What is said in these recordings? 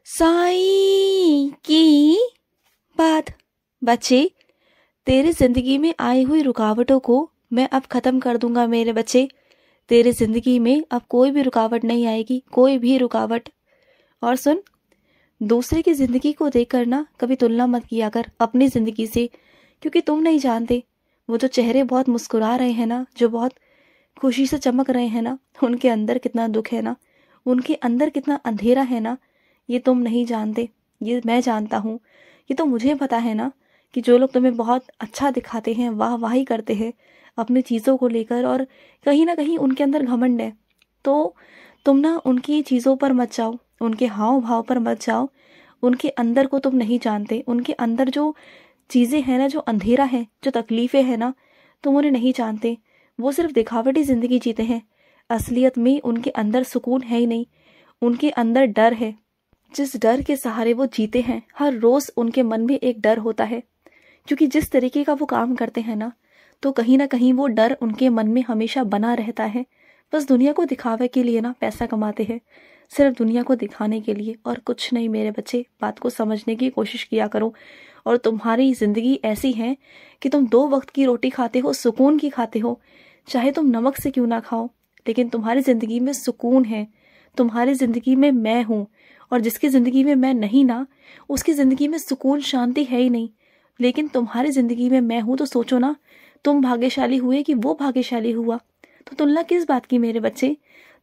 साईं की बात। बच्चे, तेरे जिंदगी में आई हुई रुकावटों को मैं अब खत्म कर दूंगा मेरे बच्चे। तेरे जिंदगी में अब कोई भी रुकावट नहीं आएगी, कोई भी रुकावट। और सुन, दूसरे की जिंदगी को देखकर ना कभी तुलना मत किया कर अपनी जिंदगी से, क्योंकि तुम नहीं जानते वो जो चेहरे बहुत मुस्कुरा रहे हैं ना, जो बहुत खुशी से चमक रहे हैं ना, उनके अंदर कितना दुख है ना, उनके अंदर कितना अंधेरा है ना, ये तुम नहीं जानते, ये मैं जानता हूँ। ये तो मुझे पता है ना कि जो लोग तुम्हें बहुत अच्छा दिखाते हैं, वाह वाही करते हैं अपनी चीज़ों को लेकर, और कहीं ना कहीं उनके अंदर घमंड है, तो तुम ना उनकी चीज़ों पर मत जाओ, उनके हाव भाव पर मत जाओ। उनके अंदर को तुम नहीं जानते, उनके अंदर जो चीज़ें हैं ना, जो अंधेरा है, जो तकलीफ़ें हैं ना, तुम उन्हें नहीं जानते। वो सिर्फ दिखावटी ज़िंदगी जीते हैं, असलियत में उनके अंदर सुकून है ही नहीं। उनके अंदर डर है, जिस डर के सहारे वो जीते हैं, हर रोज़ उनके मन में एक डर होता है, क्योंकि जिस तरीके का वो काम करते हैं ना, तो कहीं ना कहीं वो डर उनके मन में हमेशा बना रहता है। बस दुनिया को दिखावे के लिए ना पैसा कमाते हैं, सिर्फ दुनिया को दिखाने के लिए, और कुछ नहीं मेरे बच्चे। बात को समझने की कोशिश किया करो। और तुम्हारी ज़िंदगी ऐसी है कि तुम 2 वक्त की रोटी खाते हो, सुकून की खाते हो, चाहे तुम नमक से क्यों ना खाओ, लेकिन तुम्हारी ज़िंदगी में सुकून है। तुम्हारी ज़िंदगी में मैं हूँ, और जिसकी ज़िंदगी में मैं नहीं ना, उसकी ज़िंदगी में सुकून शांति है ही नहीं। लेकिन तुम्हारी ज़िंदगी में मैं हूँ, तो सोचो ना, तुम भाग्यशाली हुए कि वो भाग्यशाली हुआ। तो तुलना किस बात की मेरे बच्चे,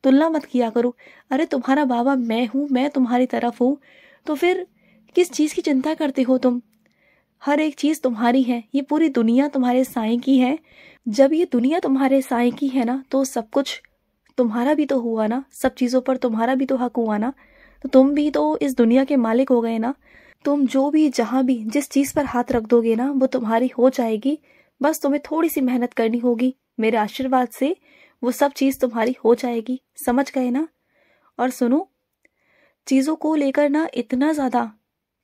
तुलना मत किया करो। अरे तुम्हारा बाबा मैं हूँ, मैं तुम्हारी तरफ हूँ, तो फिर किस चीज़ की चिंता करते हो तुम। हर एक चीज़ तुम्हारी है, ये पूरी दुनिया तुम्हारे साईं की है। जब ये दुनिया तुम्हारे साईं की है ना, तो सब कुछ तुम्हारा भी तो हुआ ना, सब चीज़ों पर तुम्हारा भी तो हक हुआ ना, तो तुम भी तो इस दुनिया के मालिक हो गए ना। तुम जो भी, जहाँ भी, जिस चीज़ पर हाथ रख दोगे ना, वो तुम्हारी हो जाएगी। बस तुम्हें थोड़ी सी मेहनत करनी होगी, मेरे आशीर्वाद से वो सब चीज़ तुम्हारी हो जाएगी। समझ गए ना। और सुनो, चीज़ों को लेकर ना इतना ज़्यादा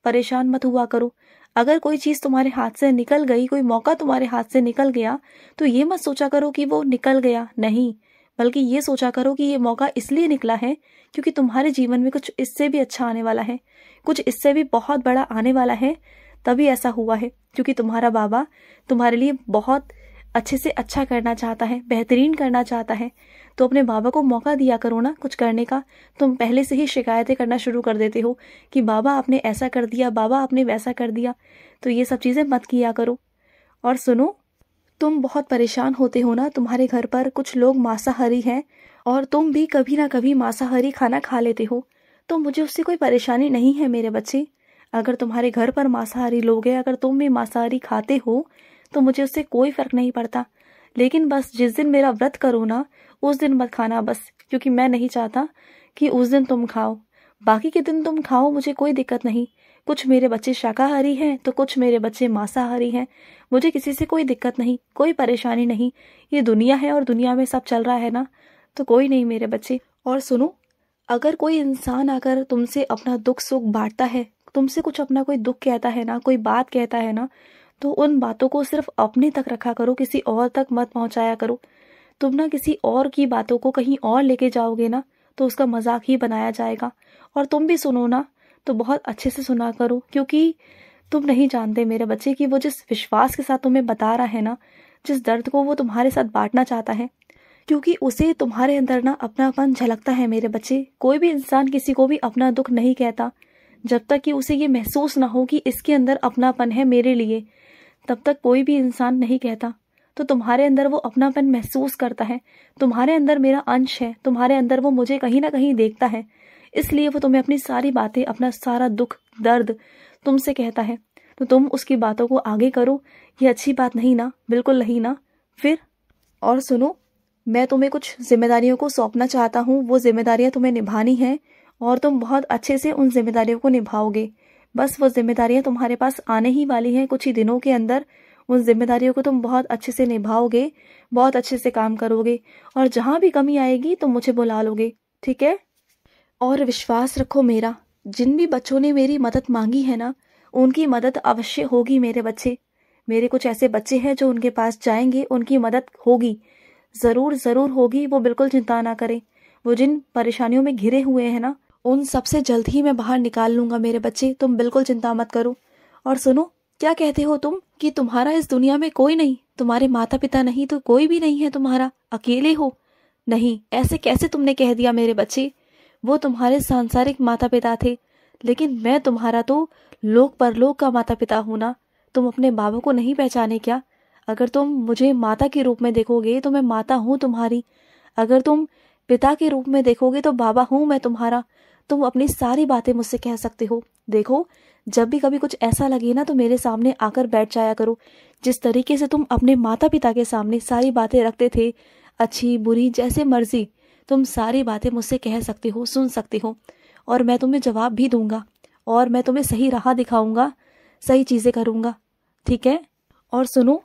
परेशान मत हुआ करो। अगर कोई चीज़ तुम्हारे हाथ से निकल गई, कोई मौका तुम्हारे हाथ से निकल गया, तो ये मत सोचा करो कि वो निकल गया, नहीं, बल्कि ये सोचा करो कि ये मौका इसलिए निकला है क्योंकि तुम्हारे जीवन में कुछ इससे भी अच्छा आने वाला है, कुछ इससे भी बहुत बड़ा आने वाला है। तभी ऐसा हुआ है क्योंकि तुम्हारा बाबा तुम्हारे लिए बहुत अच्छे से अच्छा करना चाहता है, बेहतरीन करना चाहता है। तो अपने बाबा को मौका दिया करो ना कुछ करने का। तुम पहले से ही शिकायतें करना शुरू कर देते हो कि बाबा आपने ऐसा कर दिया, बाबा आपने वैसा कर दिया, तो ये सब चीज़ें मत किया करो। और सुनो, तुम बहुत परेशान होते हो ना, तुम्हारे घर पर कुछ लोग मांसाहारी हैं, और तुम भी कभी ना कभी मांसाहारी खाना खा लेते हो, तो मुझे उससे कोई परेशानी नहीं है मेरे बच्चे। अगर तुम्हारे घर पर मांसाहारी लोग हैं, अगर तुम भी मांसाहारी खाते हो, तो मुझे उससे कोई फ़र्क नहीं पड़ता। लेकिन बस जिस दिन मेरा व्रत करो ना, उस दिन मत खाना बस, क्योंकि मैं नहीं चाहता कि उस दिन तुम खाओ। बाकी के दिन तुम खाओ, मुझे कोई दिक्कत नहीं। कुछ मेरे बच्चे शाकाहारी हैं तो कुछ मेरे बच्चे मांसाहारी हैं, मुझे किसी से कोई दिक्कत नहीं, कोई परेशानी नहीं। ये दुनिया है और दुनिया में सब चल रहा है ना, तो कोई नहीं मेरे बच्चे। और सुनो, अगर कोई इंसान आकर तुमसे अपना दुख सुख बांटता है, तुमसे कुछ अपना कोई दुख कहता है ना, कोई बात कहता है ना, तो उन बातों को सिर्फ अपने तक रखा करो, किसी और तक मत पहुंचाया करो। तुम ना किसी और की बातों को कहीं और लेके जाओगे ना, तो उसका मजाक ही बनाया जाएगा। और तुम भी सुनो ना, तो बहुत अच्छे से सुना करो, क्योंकि तुम नहीं जानते मेरे बच्चे कि वो जिस विश्वास के साथ तुम्हें बता रहा है ना, जिस दर्द को वो तुम्हारे साथ बांटना चाहता है, क्योंकि उसे तुम्हारे अंदर ना अपनापन झलकता है मेरे बच्चे। कोई भी इंसान किसी को भी अपना दुख नहीं कहता जब तक कि उसे ये महसूस ना हो कि इसके अंदर अपनापन है मेरे लिए, तब तक कोई भी इंसान नहीं कहता। तो तुम्हारे अंदर वो अपनापन महसूस करता है, तुम्हारे अंदर मेरा अंश है, तुम्हारे अंदर वो मुझे कहीं ना कहीं देखता है, इसलिए वो तुम्हें अपनी सारी बातें, अपना सारा दुख दर्द तुमसे कहता है। तो तुम उसकी बातों को आगे करो। ये अच्छी बात नहीं ना, बिल्कुल नहीं ना फिर। और सुनो, मैं तुम्हें कुछ जिम्मेदारियों को सौंपना चाहता हूँ, वो जिम्मेदारियाँ तुम्हें निभानी हैं, और तुम बहुत अच्छे से उन जिम्मेदारियों को निभाओगे। बस वो जिम्मेदारियाँ तुम्हारे पास आने ही वाली हैं कुछ ही दिनों के अंदर। उन जिम्मेदारियों को तुम बहुत अच्छे से निभाओगे, बहुत अच्छे से काम करोगे, और जहाँ भी कमी आएगी तुम मुझे बुला लोगे, ठीक है। और विश्वास रखो मेरा, जिन भी बच्चों ने मेरी मदद मांगी है ना, उनकी मदद अवश्य होगी मेरे बच्चे। मेरे कुछ ऐसे बच्चे हैं जो उनके पास जाएंगे, उनकी मदद होगी, ज़रूर ज़रूर होगी। वो बिल्कुल चिंता ना करें। वो जिन परेशानियों में घिरे हुए हैं ना, उन सबसे जल्द ही मैं बाहर निकाल लूंगा मेरे बच्चे, तुम बिल्कुल चिंता मत करो। और सुनो, क्या कहते हो तुम कि तुम्हारा इस दुनिया में कोई नहीं, तुम्हारे माता पिता नहीं तो कोई भी नहीं है तुम्हारा, अकेले हो? नहीं, ऐसे कैसे तुमने कह दिया मेरे बच्चे? वो तुम्हारे सांसारिक माता पिता थे, लेकिन मैं तुम्हारा तो लोक परलोक का माता पिता हूं ना। तुम अपने बाबा को नहीं पहचाने क्या? अगर तुम मुझे माता के रूप में देखोगे तो मैं माता हूं तुम्हारी, अगर तुम पिता के रूप में देखोगे तो बाबा हूं मैं तुम्हारा। तुम अपनी सारी बातें मुझसे कह सकते हो। देखो, जब भी कभी कुछ ऐसा लगे ना तो मेरे सामने आकर बैठ जाया करो। जिस तरीके से तुम अपने माता पिता के सामने सारी बातें रखते थे, अच्छी बुरी जैसे मर्जी, तुम सारी बातें मुझसे कह सकते हो, सुन सकते हो, और मैं तुम्हें जवाब भी दूंगा, और मैं तुम्हें सही राह दिखाऊंगा, सही चीजें करूंगा, ठीक है? और सुनो,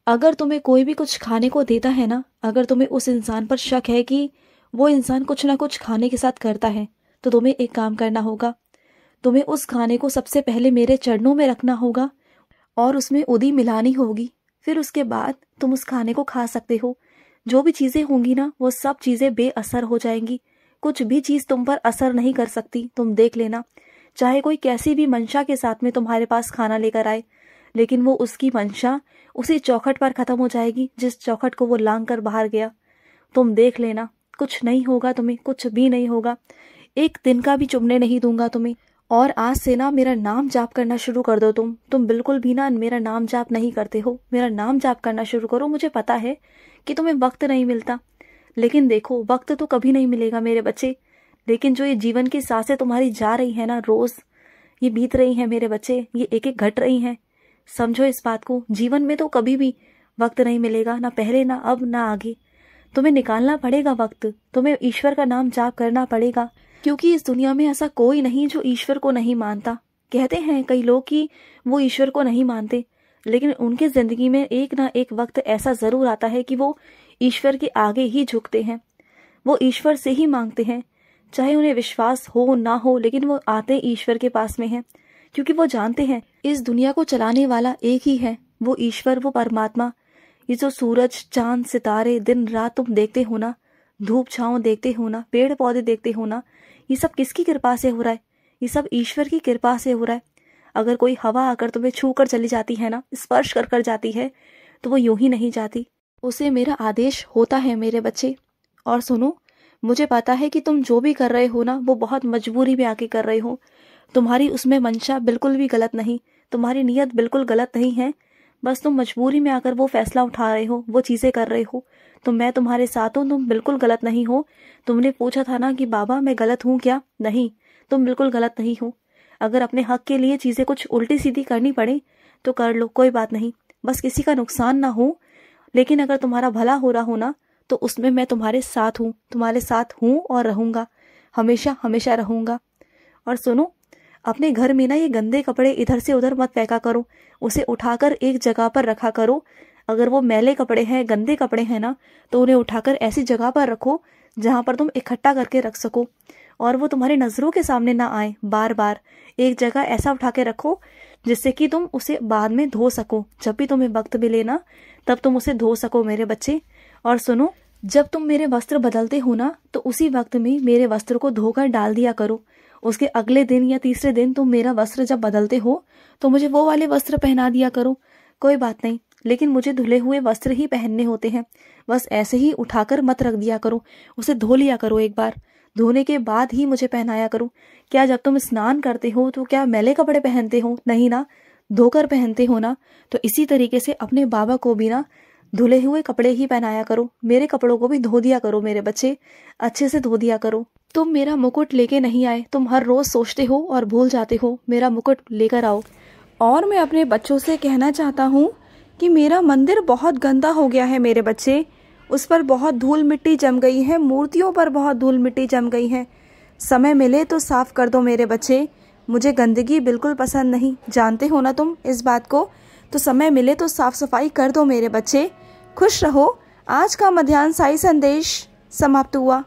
अगर तुम्हें कोई भी कुछ खाने को देता है ना, अगर तुम्हें उस इंसान पर शक है कि वो इंसान कुछ ना कुछ खाने के साथ करता है, तो तुम्हें एक काम करना होगा। तुम्हें उस खाने को सबसे पहले मेरे चरणों में रखना होगा और उसमें उदी मिलानी होगी। फिर उसके बाद तुम उस खाने को खा सकते हो। जो भी चीजें होंगी ना, वो सब चीजें बेअसर हो जाएंगी। कुछ भी चीज तुम पर असर नहीं कर सकती, तुम देख लेना। चाहे कोई कैसी भी मंशा के साथ में तुम्हारे पास खाना लेकर आए, लेकिन वो उसकी मंशा उसी चौखट पर खत्म हो जाएगी जिस चौखट को वो लांग कर बाहर गया। तुम देख लेना, कुछ नहीं होगा तुम्हें, कुछ भी नहीं होगा। एक दिन का भी चुभने नहीं दूंगा तुम्हें। और आज से ना मेरा नाम जाप करना शुरू कर दो तुम बिल्कुल भी ना मेरा नाम जाप नहीं करते हो। मेरा नाम जाप करना शुरू करो। मुझे पता है कि तुम्हें वक्त नहीं मिलता, लेकिन देखो, वक्त तो कभी नहीं मिलेगा मेरे बच्चे। लेकिन जो ये जीवन की सांसें तुम्हारी जा रही है ना, रोज ये बीत रही है मेरे बच्चे, ये एक एक घट रही हैं। समझो इस बात को। जीवन में तो कभी भी वक्त नहीं मिलेगा, ना पहले, ना अब, ना आगे। तुम्हें निकालना पड़ेगा वक्त, तुम्हें ईश्वर का नाम जाप करना पड़ेगा, क्योंकि इस दुनिया में ऐसा कोई नहीं जो ईश्वर को नहीं मानता। कहते हैं कई लोग कि वो ईश्वर को नहीं मानते, लेकिन उनकी जिंदगी में एक ना एक वक्त ऐसा जरूर आता है कि वो ईश्वर के आगे ही झुकते हैं, वो ईश्वर से ही मांगते हैं। चाहे उन्हें विश्वास हो ना हो, लेकिन वो आते ईश्वर के पास में हैं, क्योंकि वो जानते हैं इस दुनिया को चलाने वाला एक ही है, वो ईश्वर, वो परमात्मा। ये जो सूरज, चांद, सितारे दिन रात तुम देखते हो ना, धूप छांव देखते हो ना, पेड़ पौधे देखते हो ना, ये सब किसकी कृपा से हो रहा है? ये सब ईश्वर की कृपा से हो रहा है। अगर कोई हवा आकर तुम्हें छू कर चली जाती है ना, स्पर्श कर कर जाती है, तो वो यूं ही नहीं जाती, उसे मेरा आदेश होता है मेरे बच्चे। और सुनो, मुझे पता है कि तुम जो भी कर रहे हो ना, वो बहुत मजबूरी में आके कर रहे हो। तुम्हारी उसमें मंशा बिल्कुल भी गलत नहीं, तुम्हारी नीयत बिल्कुल गलत नहीं है। बस तुम मजबूरी में आकर वो फैसला उठा रहे हो, वो चीजें कर रहे हो। तो मैं तुम्हारे साथ हूँ, तुम बिल्कुल गलत नहीं हो। तुमने पूछा था ना कि बाबा मैं गलत हूँ क्या? नहीं, तुम बिल्कुल गलत नहीं हो। अगर अपने हक के लिए चीजें कुछ उल्टी सीधी करनी पड़े तो कर लो, कोई बात नहीं, बस किसी का नुकसान ना हो। लेकिन अगर तुम्हारा भला हो रहा हो ना, तो उसमें मैं तुम्हारे साथ हूँ, तुम्हारे साथ हूँ और रहूंगा, हमेशा हमेशा रहूंगा। और सुनो, अपने घर में ना ये गंदे कपड़े इधर से उधर मत फेंका करो, उसे उठाकर एक जगह पर रखा करो। अगर वो मैले कपड़े हैं, गंदे कपड़े हैं ना, तो उन्हें उठाकर ऐसी जगह पर रखो जहां पर तुम इकट्ठा करके रख सको और वो तुम्हारी नजरों के सामने ना आए। बार बार एक जगह ऐसा उठा के रखो जिससे कि तुम उसे बाद में धो सको। जब भी तुम्हें वक्त मिले ना, तब तुम उसे धो सको मेरे बच्चे। और सुनो, जब तुम मेरे वस्त्र बदलते हो ना, तो उसी वक्त में मेरे वस्त्र को धोकर डाल दिया करो। उसके अगले दिन या तीसरे दिन तुम मेरा वस्त्र जब बदलते हो तो मुझे वो वाले वस्त्र पहना दिया करो। कोई बात नहीं, लेकिन मुझे धुले हुए वस्त्र ही पहनने होते हैं। बस ऐसे ही उठाकर मत रख दिया करो, उसे धो लिया करो एक बार, धोने के बाद ही मुझे पहनाया करो। क्या जब तुम स्नान करते हो तो क्या मैले कपड़े पहनते हो? नहीं ना, धोकर पहनते हो ना। तो इसी तरीके से अपने बाबा को भी ना धुले हुए कपड़े ही पहनाया करो। मेरे कपड़ों को भी धो दिया करो मेरे बच्चे, अच्छे से धो दिया करो। तुम मेरा मुकुट लेके नहीं आए, तुम हर रोज सोचते हो और भूल जाते हो। मेरा मुकुट लेकर आओ। और मैं अपने बच्चों से कहना चाहता हूँ कि मेरा मंदिर बहुत गंदा हो गया है मेरे बच्चे, उस पर बहुत धूल मिट्टी जम गई है, मूर्तियों पर बहुत धूल मिट्टी जम गई है। समय मिले तो साफ कर दो मेरे बच्चे, मुझे गंदगी बिल्कुल पसंद नहीं, जानते हो ना तुम इस बात को। तो समय मिले तो साफ सफाई कर दो मेरे बच्चे। खुश रहो। आज का मध्याह्न साई संदेश समाप्त हुआ।